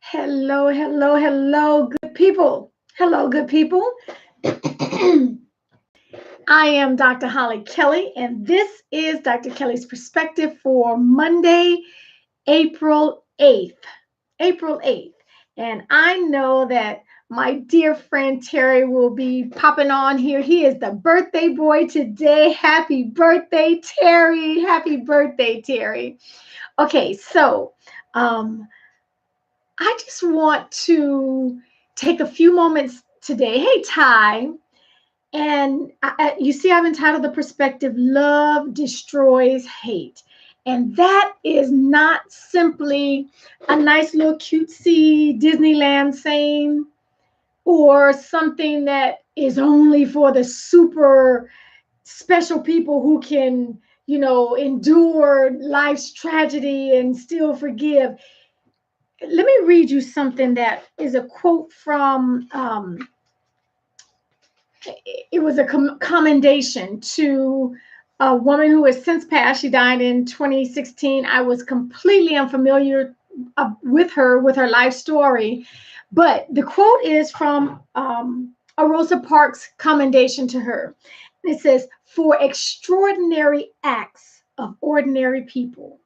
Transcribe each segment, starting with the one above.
Hello, hello, hello, good people. Hello, good people. I am Dr. Hollie Kelly, and this is Dr. Kelly's perspective for Monday, April 8th. April 8th. And I know that my dear friend Terry will be popping on here. He is the birthday boy today. Happy birthday, Terry. Happy birthday, Terry. Okay, so um, I just want to take a few moments today. Hey, Ty. And you see, I've entitled the perspective Love Destroys Hate. And that is not simply a nice little cutesy Disneyland saying or something that is only for the super special people who can, endure life's tragedy and still forgive. Let me read you something that is a quote from it was a commendation to a woman who has since passed. She died in 2016. I was completely unfamiliar with her life story, but the quote is from a Rosa Parks commendation to her. It says, "For extraordinary acts of ordinary people,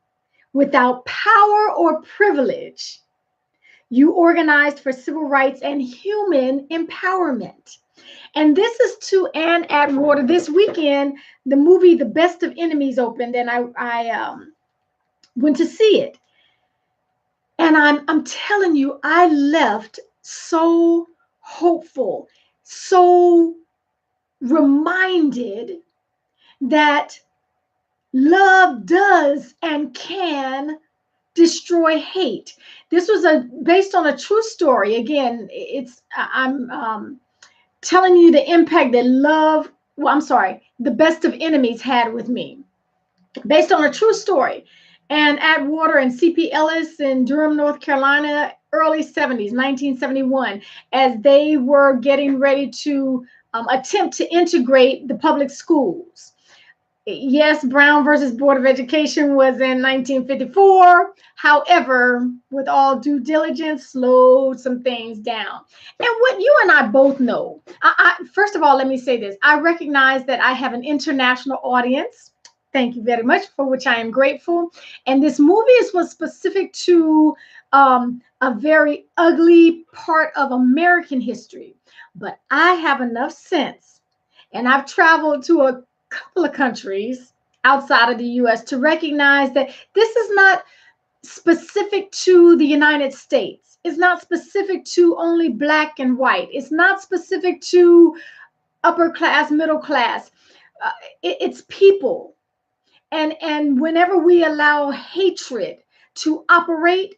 without power or privilege, you organized for civil rights and human empowerment." And this is to Ann Atwater. This weekend, the movie The Best of Enemies opened, and I went to see it. And I'm telling you, I left so hopeful, so reminded that love does and can destroy hate. This was based on a true story. Again, I'm telling you the impact that The Best of Enemies had with me, based on a true story. And Atwater and C.P. Ellis in Durham, North Carolina, early 70s, 1971, as they were getting ready to attempt to integrate the public schools. Yes, Brown versus Board of Education was in 1954. However, with all due diligence, slowed some things down. And what you and I both know, first of all, let me say this. I recognize that I have an international audience. Thank you very much, for which I am grateful. And this movie was specific to a very ugly part of American history. But I have enough sense, and I've traveled to a couple of countries outside of the US to recognize that this is not specific to the United States. It's not specific to only black and white. It's not specific to upper class, middle class. It's people. And whenever we allow hatred to operate,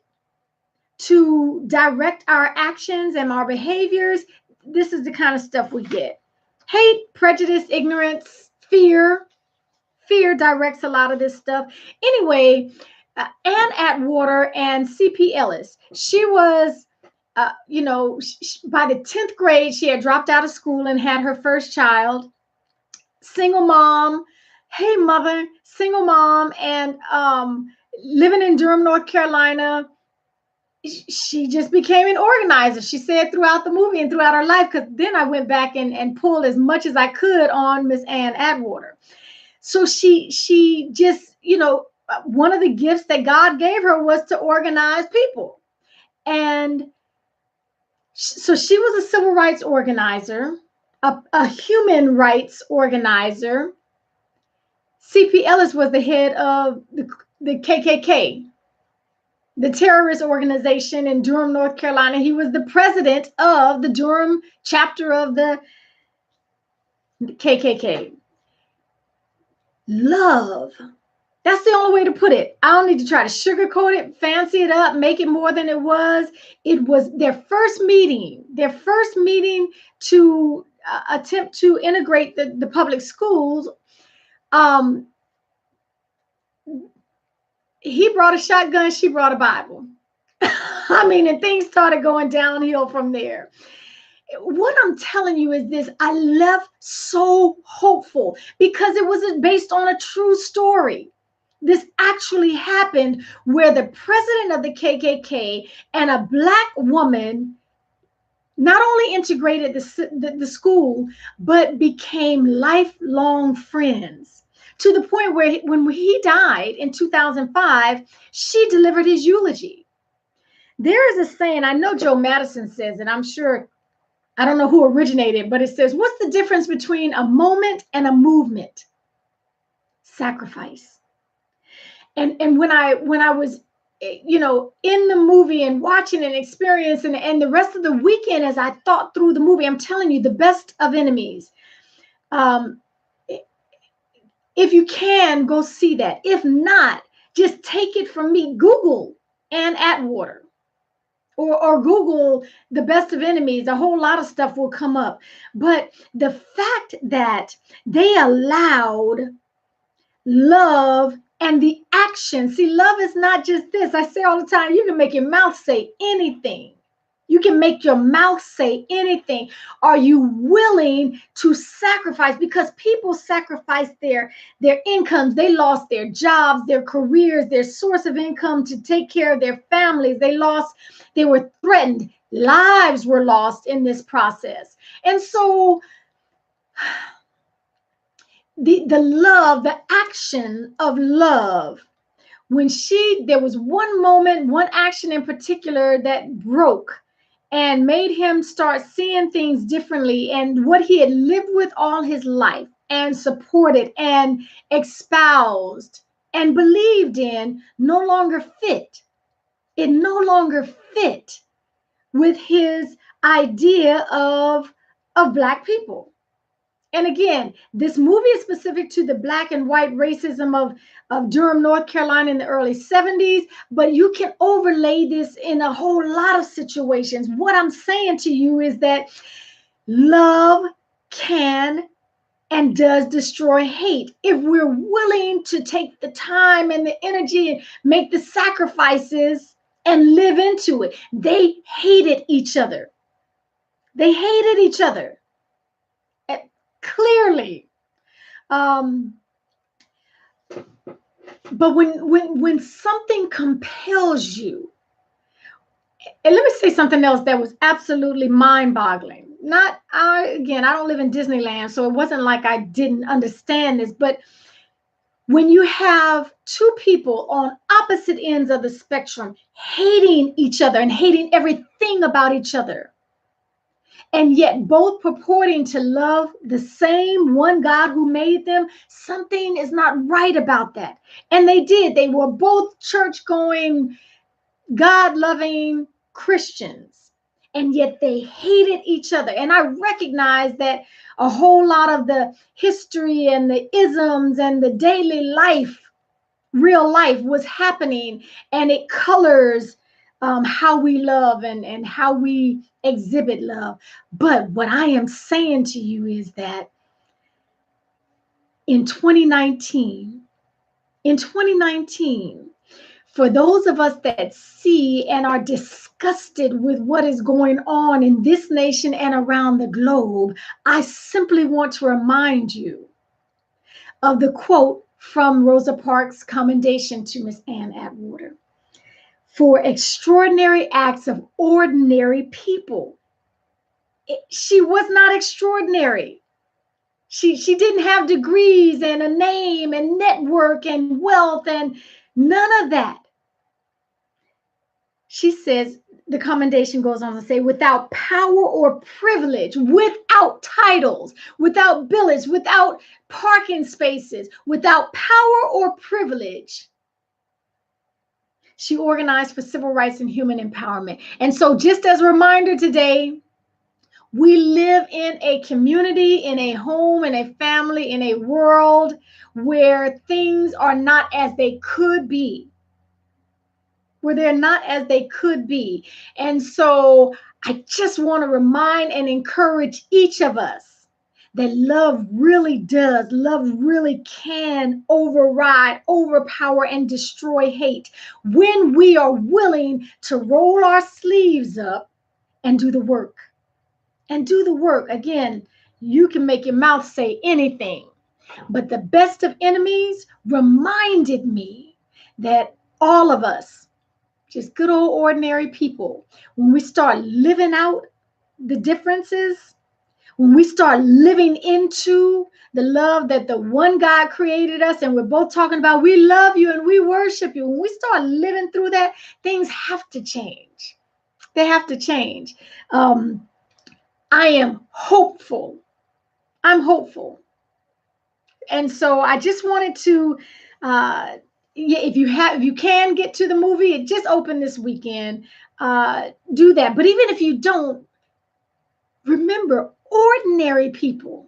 to direct our actions and our behaviors, this is the kind of stuff we get. Hate, prejudice, ignorance, fear. Fear directs a lot of this stuff. Anyway, Ann Atwater and C.P. Ellis, she was, by the 10th grade, she had dropped out of school and had her first child. Single mom. Hey, mother, single mom, and living in Durham, North Carolina. She just became an organizer. She said throughout the movie and throughout her life, because then I went back and pulled as much as I could on Miss Ann Atwater. So she just, one of the gifts that God gave her was to organize people. And so she was a civil rights organizer, a human rights organizer. C.P. Ellis was the head of the KKK, the terrorist organization in Durham, North Carolina. He was the president of the Durham chapter of the KKK. Love. That's the only way to put it. I don't need to try to sugarcoat it, fancy it up, make it more than it was. It was their first meeting to attempt to integrate the public schools. He brought a shotgun, she brought a Bible. I mean, and things started going downhill from there. What I'm telling you is this: I left so hopeful because it was based on a true story. This actually happened where the president of the KKK and a Black woman not only integrated the school, but became lifelong friends to the point where when he died in 2005, she delivered his eulogy. There is a saying, I know Joe Madison says it, I'm sure, I don't know who originated, but it says, what's the difference between a moment and a movement? Sacrifice. And when I was in the movie and watching and experiencing and the rest of the weekend as I thought through the movie, I'm telling you, the best of enemies. Um, if you can, go see that. If not, just take it from me. Google Ann Atwater or Google the best of enemies. A whole lot of stuff will come up. But the fact that they allowed love and the action. See, love is not just this. I say all the time, you can make your mouth say anything. You can make your mouth say anything. Are you willing to sacrifice? Because people sacrifice their incomes. They lost their jobs, their careers, their source of income to take care of their families. They were threatened. Lives were lost in this process. And so the love, the action of love, there was one moment, one action in particular that broke and made him start seeing things differently, and what he had lived with all his life and supported and espoused and believed in no longer fit. It no longer fit with his idea of Black people. And again, this movie is specific to the Black and white racism of Durham, North Carolina in the early 70s, but you can overlay this in a whole lot of situations. What I'm saying to you is that love can and does destroy hate if we're willing to take the time and the energy and make the sacrifices and live into it. They hated each other. They hated each other. Clearly. But when something compels you, and let me say something else that was absolutely mind-boggling. I don't live in Disneyland, so it wasn't like I didn't understand this, but when you have two people on opposite ends of the spectrum hating each other and hating everything about each other, and yet both purporting to love the same one God who made them, something is not right about that. And they did. They were both church-going, God-loving Christians, and yet they hated each other. And I recognize that a whole lot of the history and the isms and the daily life, real life, was happening, and it colors how we love and how we exhibit love. But what I am saying to you is that in 2019, for those of us that see and are disgusted with what is going on in this nation and around the globe, I simply want to remind you of the quote from Rosa Parks' commendation to Miss Ann Atwater. For extraordinary acts of ordinary people. She was not extraordinary. She didn't have degrees and a name and network and wealth and none of that. She says, the commendation goes on to say, without power or privilege, without titles, without billets, without parking spaces, without power or privilege, she organized for civil rights and human empowerment. And so just as a reminder today, we live in a community, in a home, in a family, in a world where things are not as they could be. Where they're not as they could be. And so I just want to remind and encourage each of us that love really can override, overpower, and destroy hate when we are willing to roll our sleeves up and do the work. And do the work. Again, you can make your mouth say anything. But the best of enemies reminded me that all of us, just good old ordinary people, when we start living out the differences, when we start living into the love that the one God created us, and we're both talking about, we love you and we worship you. When we start living through that, things have to change. They have to change. I am hopeful. I'm hopeful. And so I just wanted to, if you can get to the movie, it just opened this weekend. Do that. But even if you don't, remember, ordinary people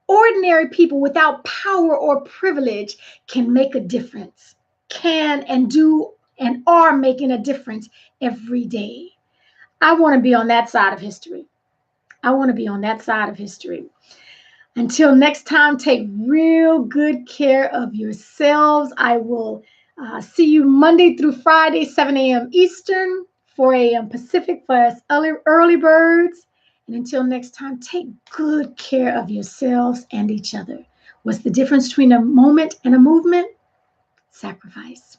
without power or privilege can make a difference, can and do and are making a difference every day. I want to be on that side of history. I want to be on that side of history. Until next time, take real good care of yourselves. I will see you Monday through Friday, 7 a.m. Eastern, 4 a.m. Pacific for us early birds. And until next time, take good care of yourselves and each other. What's the difference between a moment and a movement? Sacrifice.